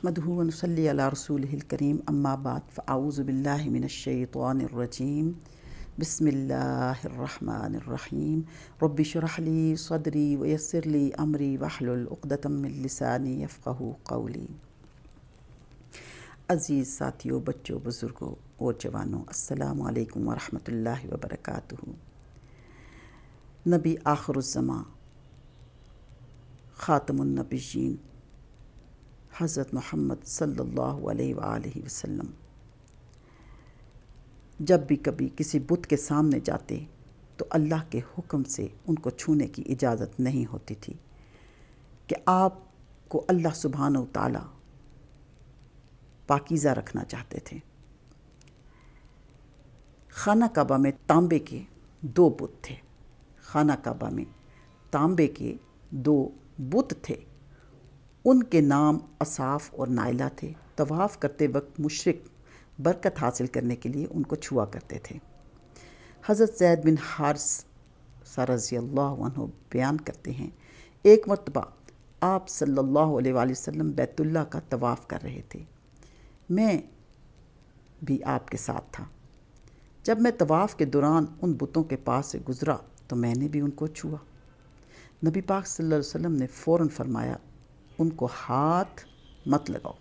نحمده ونصلي على رسوله الكريم اما بعد فاعوذ بالله من الشيطان الرجيم بسم الله الرحمن الرحیم رب اشرح لي صدری ويسر لي امری واحلل عقدۃ من لسانی یفقهوا قولی۔ عزیز ساتھیوں، بچوں، بزرگوں اور جوانوں، السلام علیکم ورحمۃ اللہ وبرکاتہ۔ نبی آخر الزماں، خاتم النبیین، حضرت محمد صلی اللہ علیہ وآلہ وسلم جب بھی کبھی کسی بت کے سامنے جاتے تو اللہ کے حکم سے ان کو چھونے کی اجازت نہیں ہوتی تھی کہ آپ کو اللہ سبحانہ و تعالیٰ پاکیزہ رکھنا چاہتے تھے۔ خانہ کعبہ میں تانبے کے 2 بت تھے۔ خانہ کعبہ میں تانبے کے 2 بت تھے، ان کے نام اصاف اور نائلہ تھے۔ طواف کرتے وقت مشرک برکت حاصل کرنے کے لیے ان کو چھوا کرتے تھے۔ حضرت زید بن حارثہ رضی اللہ عنہ بیان کرتے ہیں، ایک مرتبہ آپ صلی اللہ علیہ وآلہ وسلم بیت اللہ کا طواف کر رہے تھے، میں بھی آپ کے ساتھ تھا۔ جب میں طواف کے دوران ان بتوں کے پاس سے گزرا تو میں نے بھی ان کو چھوا۔ نبی پاک صلی اللہ علیہ وسلم نے فوراً فرمایا، ان کو ہاتھ مت لگاؤ۔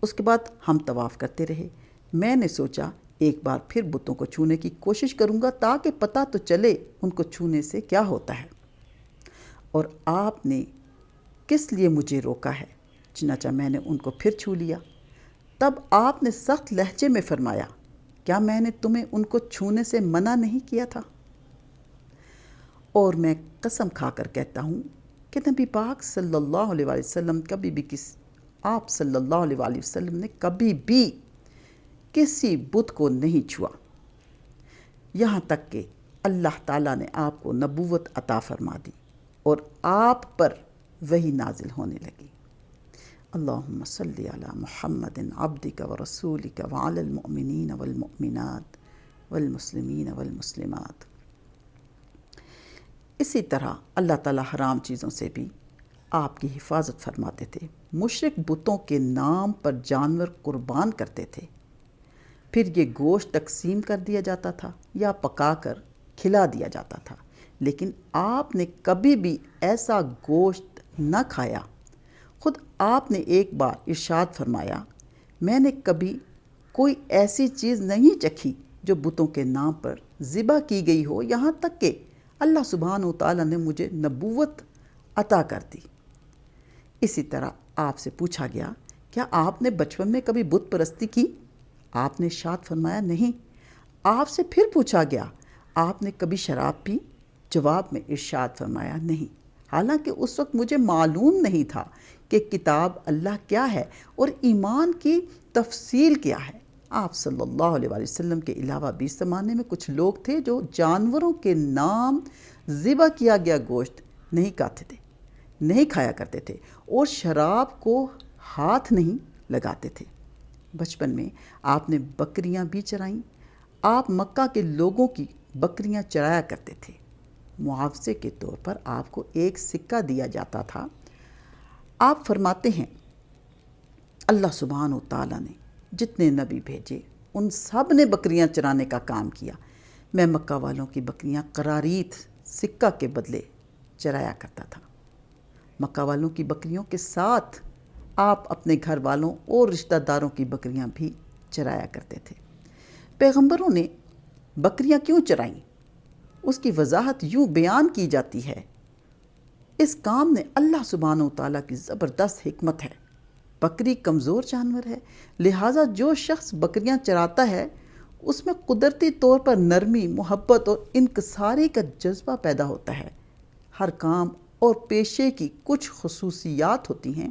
اس کے بعد ہم طواف کرتے رہے۔ میں نے سوچا ایک بار پھر بتوں کو چھونے کی کوشش کروں گا تاکہ پتہ تو چلے ان کو چھونے سے کیا ہوتا ہے، اور آپ نے کس لیے مجھے روکا ہے۔ چنانچہ میں نے ان کو پھر چھو لیا۔ تب آپ نے سخت لہجے میں فرمایا، کیا میں نے تمہیں ان کو چھونے سے منع نہیں کیا تھا؟ اور میں قسم کھا کر کہتا ہوں کہ نبی پاک صلی اللہ علیہ وآلہ وسلم آپ صلی اللہ علیہ وآلہ وسلم نے کبھی بھی کسی بت کو نہیں چھوا، یہاں تک کہ اللہ تعالیٰ نے آپ کو نبوت عطا فرما دی اور آپ پر وحی نازل ہونے لگی۔ اللہم صلی علی محمد عبدک ورسولک وعلی المؤمنین والمؤمنات والمسلمین والمسلمات۔ اسی طرح اللہ تعالیٰ حرام چیزوں سے بھی آپ کی حفاظت فرماتے تھے۔ مشرک بتوں کے نام پر جانور قربان کرتے تھے، پھر یہ گوشت تقسیم کر دیا جاتا تھا یا پکا کر کھلا دیا جاتا تھا، لیکن آپ نے کبھی بھی ایسا گوشت نہ کھایا۔ خود آپ نے ایک بار ارشاد فرمایا، میں نے کبھی کوئی ایسی چیز نہیں چکھی جو بتوں کے نام پر ذبح کی گئی ہو، یہاں تک کہ اللہ سبحانہ و تعالیٰ نے مجھے نبوت عطا کر دی۔ اسی طرح آپ سے پوچھا گیا، کیا آپ نے بچپن میں کبھی بت پرستی کی؟ آپ نے ارشاد فرمایا، نہیں۔ آپ سے پھر پوچھا گیا، آپ نے کبھی شراب پی؟ جواب میں ارشاد فرمایا، نہیں، حالانکہ اس وقت مجھے معلوم نہیں تھا کہ کتاب اللہ کیا ہے اور ایمان کی تفصیل کیا ہے۔ آپ صلی اللہ علیہ وآلہ وسلم کے علاوہ بھی اس زمانے میں کچھ لوگ تھے جو جانوروں کے نام ذبح کیا گیا گوشت نہیں کھایا کرتے تھے اور شراب کو ہاتھ نہیں لگاتے تھے۔ بچپن میں آپ نے بکریاں بھی چرائیں۔ آپ مکہ کے لوگوں کی بکریاں چرایا کرتے تھے۔ معاوضے کے طور پر آپ کو ایک سکہ دیا جاتا تھا۔ آپ فرماتے ہیں، اللہ سبحانہ و تعالیٰ نے جتنے نبی بھیجے ان سب نے بکریاں چرانے کا کام کیا۔ میں مکہ والوں کی بکریاں قراریت سکہ کے بدلے چرایا کرتا تھا۔ مکہ والوں کی بکریوں کے ساتھ آپ اپنے گھر والوں اور رشتہ داروں کی بکریاں بھی چرایا کرتے تھے۔ پیغمبروں نے بکریاں کیوں چرائیں؟ اس کی وضاحت یوں بیان کی جاتی ہے، اس کام میں اللہ سبحانہ و تعالیٰ کی زبردست حکمت ہے۔ بکری کمزور جانور ہے، لہٰذا جو شخص بکریاں چراتا ہے اس میں قدرتی طور پر نرمی، محبت اور انکساری کا جذبہ پیدا ہوتا ہے۔ ہر کام اور پیشے کی کچھ خصوصیات ہوتی ہیں۔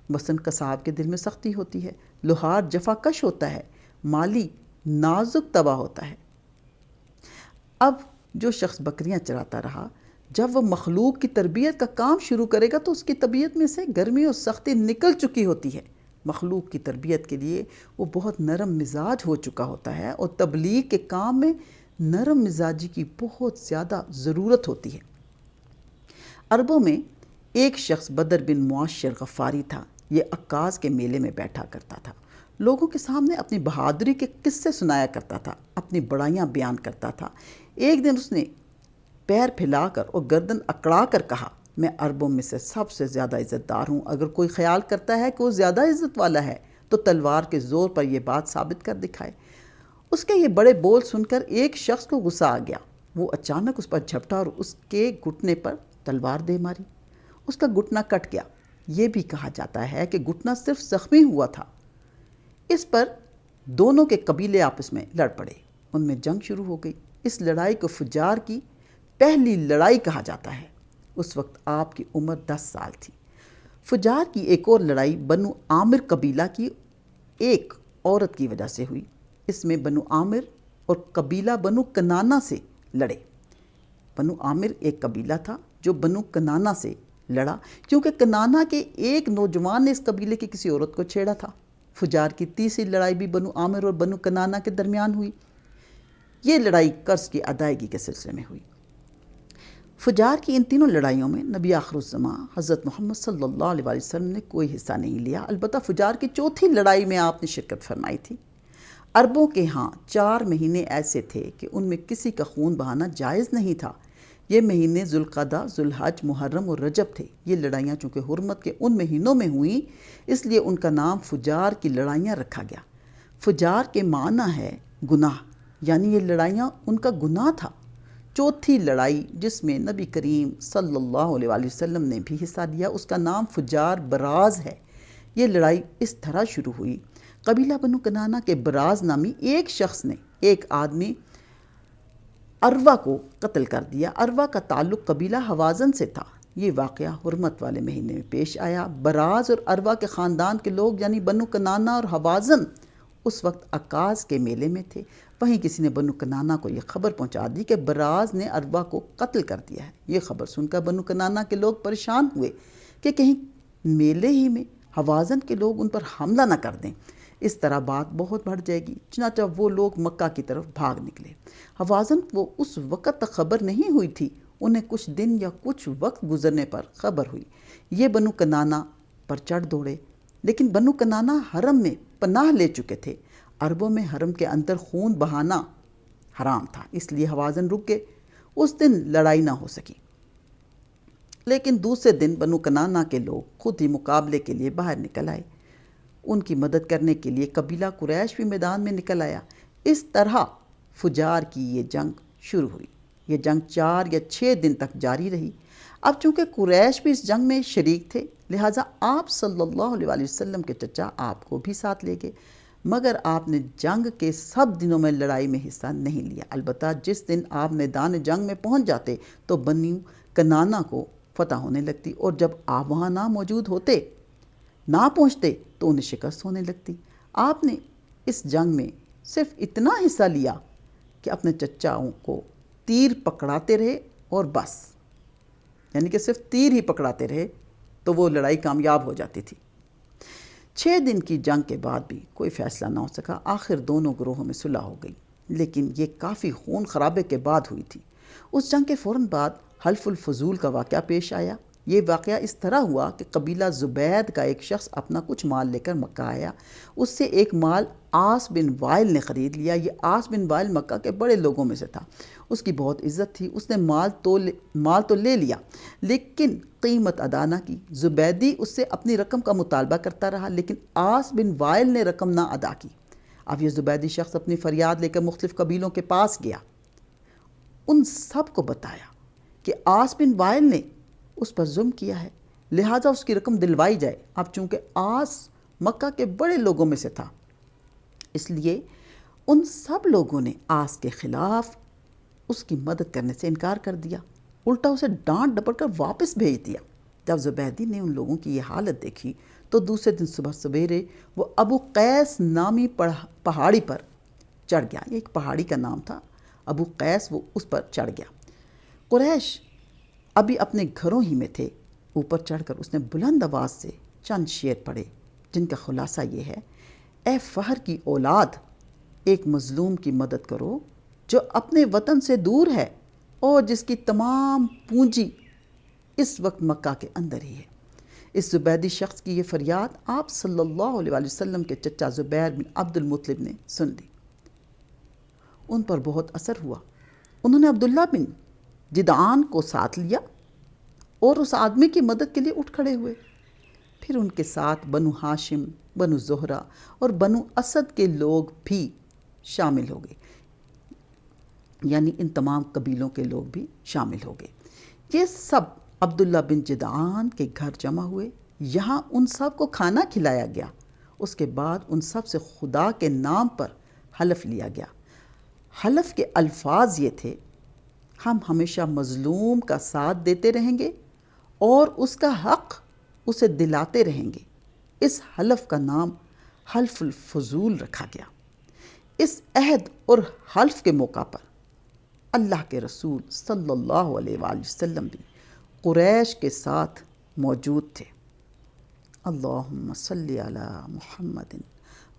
مثلاً قصاب کے دل میں سختی ہوتی ہے، لوہار جفا کش ہوتا ہے، مالی نازک طبع ہوتا ہے۔ اب جو شخص بکریاں چراتا رہا، جب وہ مخلوق کی تربیت کا کام شروع کرے گا تو اس کی طبیعت میں سے گرمی اور سختی نکل چکی ہوتی ہے۔ مخلوق کی تربیت کے لیے وہ بہت نرم مزاج ہو چکا ہوتا ہے اور تبلیغ کے کام میں نرم مزاجی کی بہت زیادہ ضرورت ہوتی ہے۔ عربوں میں ایک شخص بدر بن معاشر غفاری تھا، یہ عکاظ کے میلے میں بیٹھا کرتا تھا، لوگوں کے سامنے اپنی بہادری کے قصے سنایا کرتا تھا، اپنی بڑائیاں بیان کرتا تھا۔ ایک دن اس نے پیر پھیلا کر اور گردن اکڑا کر کہا، میں عربوں میں سے سب سے زیادہ عزت دار ہوں، اگر کوئی خیال کرتا ہے کہ وہ زیادہ عزت والا ہے تو تلوار کے زور پر یہ بات ثابت کر دکھائے۔ اس کے یہ بڑے بول سن کر ایک شخص کو غصہ آ گیا، وہ اچانک اس پر جھپٹا اور اس کے گھٹنے پر تلوار دے ماری، اس کا گھٹنا کٹ گیا۔ یہ بھی کہا جاتا ہے کہ گھٹنا صرف زخمی ہوا تھا۔ اس پر دونوں کے قبیلے آپس میں لڑ پڑے، ان میں جنگ شروع ہو گئی۔ اس لڑائی کو فجار کی پہلی لڑائی کہا جاتا ہے۔ اس وقت آپ کی عمر 10 سال تھی۔ فجار کی ایک اور لڑائی بنو عامر قبیلہ کی ایک عورت کی وجہ سے ہوئی۔ اس میں بنو عامر اور قبیلہ بنو کنانہ سے لڑے۔ بنو عامر ایک قبیلہ تھا جو بنو کنانہ سے لڑا، کیونکہ کنانہ کے ایک نوجوان نے اس قبیلے کی کسی عورت کو چھیڑا تھا۔ فجار کی تیسری لڑائی بھی بنو عامر اور بنو کنانہ کے درمیان ہوئی۔ یہ لڑائی قرض کی ادائیگی کے سلسلے میں ہوئی۔ فجار کی ان تینوں لڑائیوں میں نبی آخر الزماں حضرت محمد صلی اللہ علیہ وسلم نے کوئی حصہ نہیں لیا، البتہ فجار کی چوتھی لڑائی میں آپ نے شرکت فرمائی تھی۔ عربوں کے ہاں 4 مہینے ایسے تھے کہ ان میں کسی کا خون بہانا جائز نہیں تھا۔ یہ مہینے ذوالقعدہ، ذوالحج، محرم اور رجب تھے۔ یہ لڑائیاں چونکہ حرمت کے ان مہینوں میں ہوئیں، اس لیے ان کا نام فجار کی لڑائیاں رکھا گیا۔ فجار کے معنی ہے گناہ، یعنی یہ لڑائیاں ان کا گناہ تھا۔ چوتھی لڑائی جس میں نبی کریم صلی اللہ علیہ وسلم نے بھی حصہ لیا، اس کا نام فجار براز ہے۔ یہ لڑائی اس طرح شروع ہوئی، قبیلہ بنو کنانہ کے براز نامی ایک شخص نے ایک آدمی عروہ کو قتل کر دیا۔ عروہ کا تعلق قبیلہ حوازن سے تھا۔ یہ واقعہ حرمت والے مہینے میں پیش آیا۔ براز اور عروہ کے خاندان کے لوگ یعنی بنو کنانہ اور حوازن اس وقت عکاظ کے میلے میں تھے۔ وہیں کسی نے بنو کنانہ کو یہ خبر پہنچا دی کہ براز نے عروہ کو قتل کر دیا ہے۔ یہ خبر سن کر بنو کنانہ کے لوگ پریشان ہوئے کہ کہیں میلے ہی میں حوازن کے لوگ ان پر حملہ نہ کر دیں، اس طرح بات بہت بڑھ جائے گی۔ چنانچہ وہ لوگ مکہ کی طرف بھاگ نکلے۔ حوازن کو اس وقت تک خبر نہیں ہوئی تھی، انہیں کچھ دن یا کچھ وقت گزرنے پر خبر ہوئی۔ یہ بنو کنانہ پر چڑھ دوڑے، لیکن بنو کنانہ حرم میں پناہ لے چکے تھے۔ عربوں میں حرم کے اندر خون بہانا حرام تھا، اس لیے حوازن رک گئے۔ اس دن لڑائی نہ ہو سکی، لیکن دوسرے دن بنو کنانہ کے لوگ خود ہی مقابلے کے لیے باہر نکل آئے۔ ان کی مدد کرنے کے لیے قبیلہ قریش بھی میدان میں نکل آیا۔ اس طرح فجار کی یہ جنگ شروع ہوئی۔ یہ جنگ 4 یا 6 دن تک جاری رہی۔ اب چونکہ قریش بھی اس جنگ میں شریک تھے، لہٰذا آپ صلی اللہ علیہ وسلم کے چچا آپ کو بھی ساتھ لے گئے، مگر آپ نے جنگ کے سب دنوں میں لڑائی میں حصہ نہیں لیا۔ البتہ جس دن آپ میدان جنگ میں پہنچ جاتے تو بنو کنانہ کو فتح ہونے لگتی، اور جب آپ وہاں نہ موجود ہوتے، نہ پہنچتے، تو انہیں شکست ہونے لگتی۔ آپ نے اس جنگ میں صرف اتنا حصہ لیا کہ اپنے چچاؤں کو تیر پکڑاتے رہے اور بس، یعنی کہ صرف تیر ہی پکڑاتے رہے تو وہ لڑائی کامیاب ہو جاتی تھی۔ 6 دن کی جنگ کے بعد بھی کوئی فیصلہ نہ ہو سکا۔ آخر دونوں گروہوں میں صلح ہو گئی، لیکن یہ کافی خون خرابے کے بعد ہوئی تھی۔ اس جنگ کے فوراً بعد حلف الفضول کا واقعہ پیش آیا۔ یہ واقعہ اس طرح ہوا کہ قبیلہ زبید کا ایک شخص اپنا کچھ مال لے کر مکہ آیا۔ اس سے ایک مال عاص بن وائل نے خرید لیا۔ یہ عاص بن وائل مکہ کے بڑے لوگوں میں سے تھا، اس کی بہت عزت تھی۔ اس نے مال تو لے لیا، لیکن قیمت ادا نہ کی۔ زبیدی اس سے اپنی رقم کا مطالبہ کرتا رہا، لیکن عاص بن وائل نے رقم نہ ادا کی۔ اب یہ زبیدی شخص اپنی فریاد لے کر مختلف قبیلوں کے پاس گیا، ان سب کو بتایا کہ عاص بن وائل نے اس پر ظلم کیا ہے، لہٰذا اس کی رقم دلوائی جائے۔ اب چونکہ عاص مکہ کے بڑے لوگوں میں سے تھا، اس لیے ان سب لوگوں نے عاص کے خلاف اس کی مدد کرنے سے انکار کر دیا، الٹا اسے ڈانٹ ڈپٹ کر واپس بھیج دیا۔ جب زبیدی نے ان لوگوں کی یہ حالت دیکھی تو دوسرے دن صبح سویرے وہ ابو قیس نامی پہاڑی پر چڑھ گیا۔ یہ ایک پہاڑی کا نام تھا، ابو قیس، وہ اس پر چڑھ گیا۔ قریش ابھی اپنے گھروں ہی میں تھے۔ اوپر چڑھ کر اس نے بلند آواز سے چند شعر پڑھے، جن کا خلاصہ یہ ہے: اے فہر کی اولاد، ایک مظلوم کی مدد کرو جو اپنے وطن سے دور ہے اور جس کی تمام پونجی اس وقت مکہ کے اندر ہی ہے۔ اس زبیدی شخص کی یہ فریاد آپ صلی اللہ علیہ وآلہ وسلم کے چچا زبیر بن عبد المطلب نے سن لی۔ ان پر بہت اثر ہوا۔ انہوں نے عبداللہ بن جدعان کو ساتھ لیا اور اس آدمی کی مدد کے لیے اٹھ کھڑے ہوئے۔ پھر ان کے ساتھ بنو ہاشم، بنو زہرہ اور بنو اسد کے لوگ بھی شامل ہو گئے، یعنی ان تمام قبیلوں کے لوگ بھی شامل ہو گئے۔ یہ سب عبداللہ بن جدعان کے گھر جمع ہوئے، یہاں ان سب کو کھانا کھلایا گیا۔ اس کے بعد ان سب سے خدا کے نام پر حلف لیا گیا۔ حلف کے الفاظ یہ تھے: ہم ہمیشہ مظلوم کا ساتھ دیتے رہیں گے اور اس کا حق اسے دلاتے رہیں گے۔ اس حلف کا نام حلف الفضول رکھا گیا۔ اس عہد اور حلف کے موقع پر اللہ کے رسول صلی اللہ علیہ وآلہ وسلم بھی قریش کے ساتھ موجود تھے۔ اللہم صلی علی محمد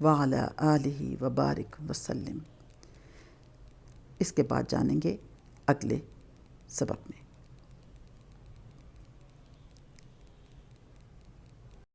وعلی آلہ وبارک وسلم۔ اس کے بعد جانیں گے اگلے سبق میں۔